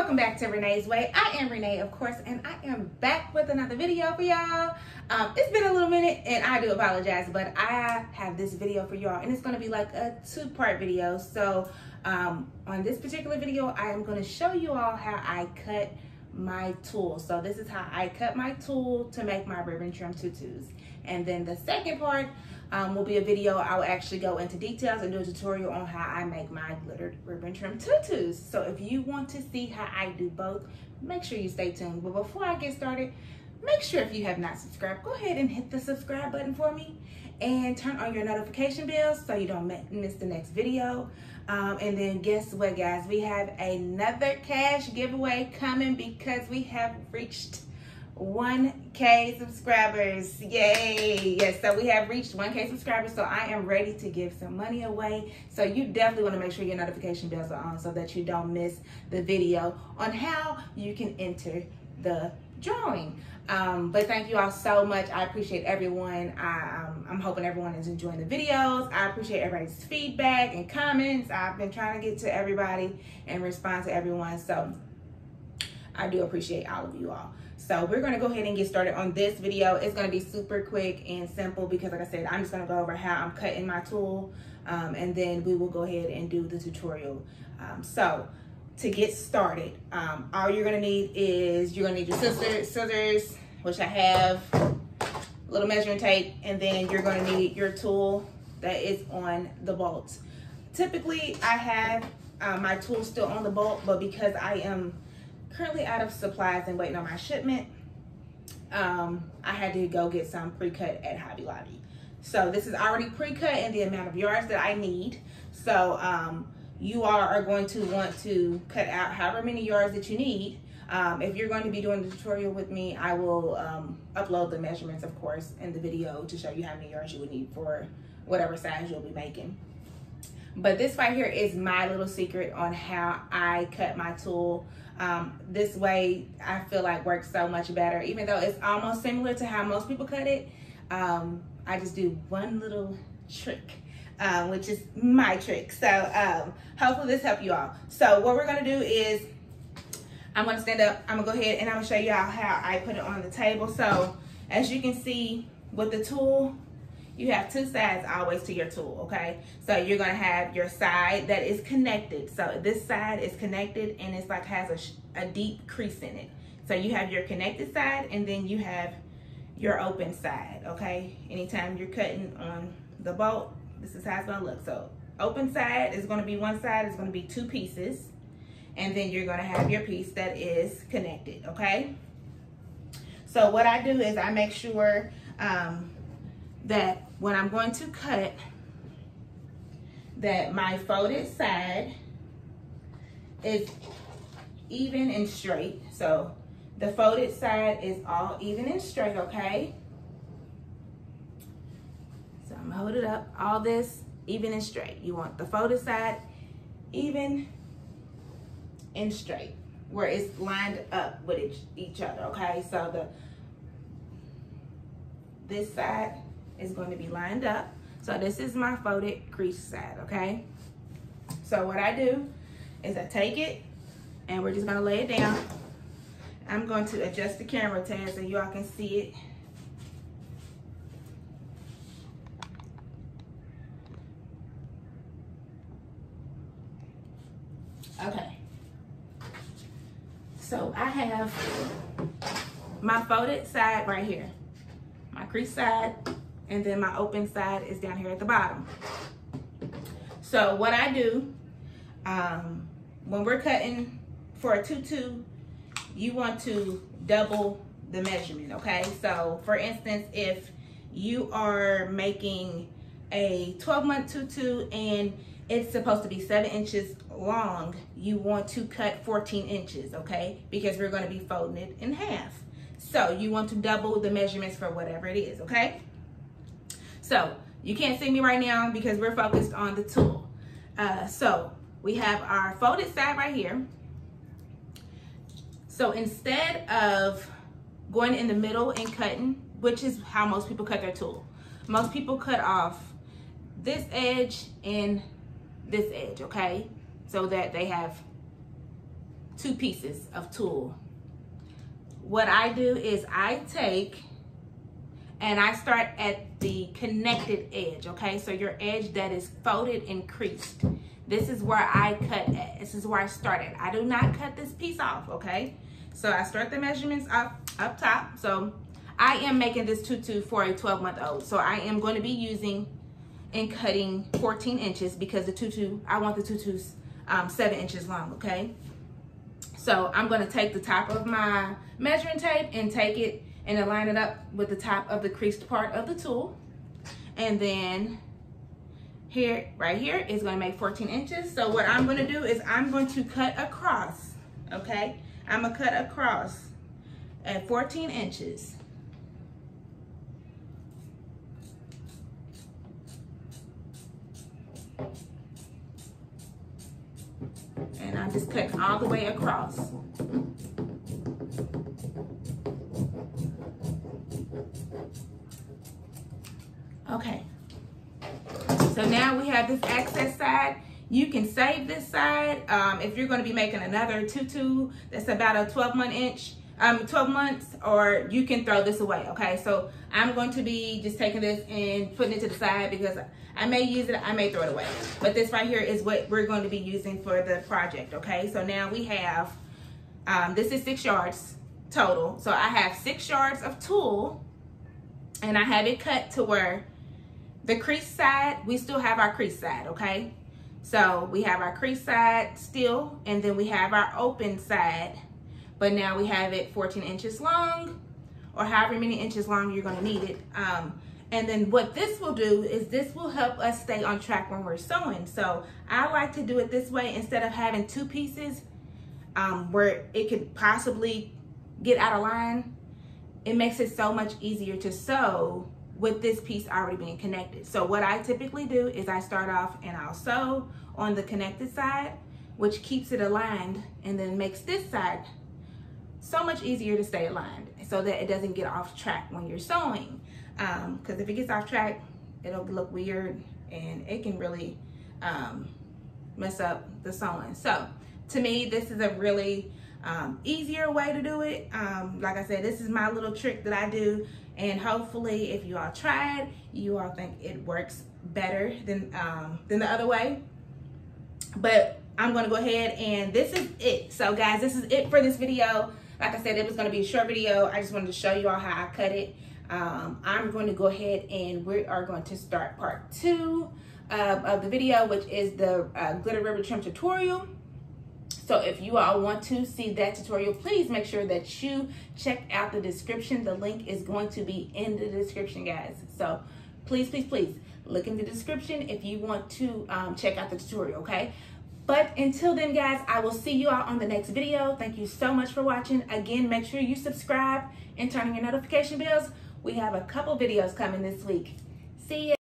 welcome back to Renee's Way. I am Renee, of course, and I am back with another video for y'all. It's been a little minute, and I do apologize, but I have this video for y'all, and it's going to be like a two-part video. So on this particular video, I am going to show you all how I cut my tool. So this is how I cut my tool to make my ribbon trim tutus. And then the second part will be a video. I will actually go into details and do a tutorial on how I make my glittered ribbon trim tutus. So if you want to see how I do both, make sure you stay tuned. But before I get started, make sure if you have not subscribed, go ahead and hit the subscribe button for me and turn on your notification bells so you don't miss the next video. And then guess what, guys? We have another cash giveaway coming because we have reached 1K subscribers. Yay! Yes, so we have reached 1K subscribers, so I am ready to give some money away. So you definitely want to make sure your notification bells are on so that you don't miss the video on how you can enter the drawing. But thank you all so much. I appreciate everyone. I'm hoping everyone is enjoying the videos. I appreciate everybody's feedback and comments. I've been trying to get to everybody and respond to everyone, so I do appreciate all of you all. So we're going to go ahead and get started on this video. It's going to be super quick and simple because, like I said, I'm just going to go over how I'm cutting my tool, and then we will go ahead and do the tutorial. So to get started, all you're going to need is your scissors, which I have, a little measuring tape, and then you're going to need your tool that is on the bolt. Typically, I have my tool still on the bolt, but because I am currently out of supplies and waiting on my shipment, I had to go get some pre-cut at Hobby Lobby. So this is already pre-cut in the amount of yards that I need. So you all are going to want to cut out however many yards that you need. If you're going to be doing the tutorial with me, I will upload the measurements, of course, in the video to show you how many yards you would need for whatever size you'll be making. But this right here is my little secret on how I cut my tool. This way I feel like works so much better, even though it's almost similar to how most people cut it. I just do one little trick, which is my trick. So hopefully this helps you all. So what we're gonna do is I'm gonna stand up, I'm gonna go ahead and I'm gonna show you how I put it on the table. So as you can see with the tool, you have two sides always to your tool, okay? So you're gonna have your side that is connected. So this side is connected and it's like has a deep crease in it. So you have your connected side and then you have your open side, okay? Anytime you're cutting on the bolt, this is how it's gonna look. So open side is gonna be one side, is gonna be two pieces. And then you're gonna have your piece that is connected, okay? So what I do is I make sure that when I'm going to cut, that my folded side is even and straight. So the folded side is all even and straight, okay? So I'm gonna hold it up, all this even and straight. You want the folded side even and straight, where it's lined up with each other, okay? So this side is going to be lined up. So this is my folded crease side, okay? So what I do is I take it and we're just gonna lay it down. I'm going to adjust the camera tab so you all can see it. Okay. So I have my folded side right here, my crease side, and then my open side is down here at the bottom. So what I do, when we're cutting for a tutu, you want to double the measurement, okay? So for instance, if you are making a 12-month tutu and it's supposed to be 7 inches long, you want to cut 14 inches, okay? Because we're gonna be folding it in half. So you want to double the measurements for whatever it is, okay? So you can't see me right now because we're focused on the tool. So we have our folded side right here. So instead of going in the middle and cutting, which is how most people cut their tool, most people cut off this edge and this edge, okay? So that they have 2 pieces of tulle. What I do is I take and I start at the connected edge, okay? So your edge that is folded and creased. This is where I cut at. This is where I start at. I do not cut this piece off, okay? So I start the measurements up top. So I am making this tutu for a 12-month-old. So I am going to be using and cutting 14 inches because the tutu, I want the tutus 7 inches long, okay? So I'm going to take the top of my measuring tape and take it and line it up with the top of the creased part of the tulle. And then here, right here, is going to make 14 inches. So what I'm going to do is I'm going to cut across, okay? I'm going to cut across at 14 inches. And I'm just cutting all the way across. Okay. So now we have this access side. You can save this side if you're going to be making another tutu that's about a 12 months, or you can throw this away, okay? So I'm going to be just taking this and putting it to the side because I may use it, I may throw it away. But this right here is what we're going to be using for the project, okay? So now we have, this is 6 yards total. So I have 6 yards of tulle, and I have it cut to where the crease side, we still have our crease side, okay? So we have our crease side still, and then we have our open side, but now we have it 14 inches long, or however many inches long you're gonna need it. And then what this will do is this will help us stay on track when we're sewing. So I like to do it this way instead of having 2 pieces where it could possibly get out of line. It makes it so much easier to sew with this piece already being connected. So what I typically do is I start off and I'll sew on the connected side, which keeps it aligned and then makes this side so much easier to stay aligned so that it doesn't get off track when you're sewing. Because if it gets off track, it'll look weird and it can really mess up the sewing. So to me, this is a really easier way to do it. Like I said, this is my little trick that I do, and hopefully if you all try it, you all think it works better than the other way. But I'm gonna go ahead and this is it. So guys, this is it for this video. Like I said, it was gonna be a short video. I just wanted to show you all how I cut it. I'm going to go ahead and we are going to start part 2 of the video, which is the glitter ribbon trim tutorial. So if you all want to see that tutorial, please make sure that you check out the description. The link is going to be in the description, guys. So please, please, please look in the description if you want to check out the tutorial, okay? But until then, guys, I will see you all on the next video. Thank you so much for watching. Again, make sure you subscribe and turn on your notification bells. We have a couple videos coming this week. See ya.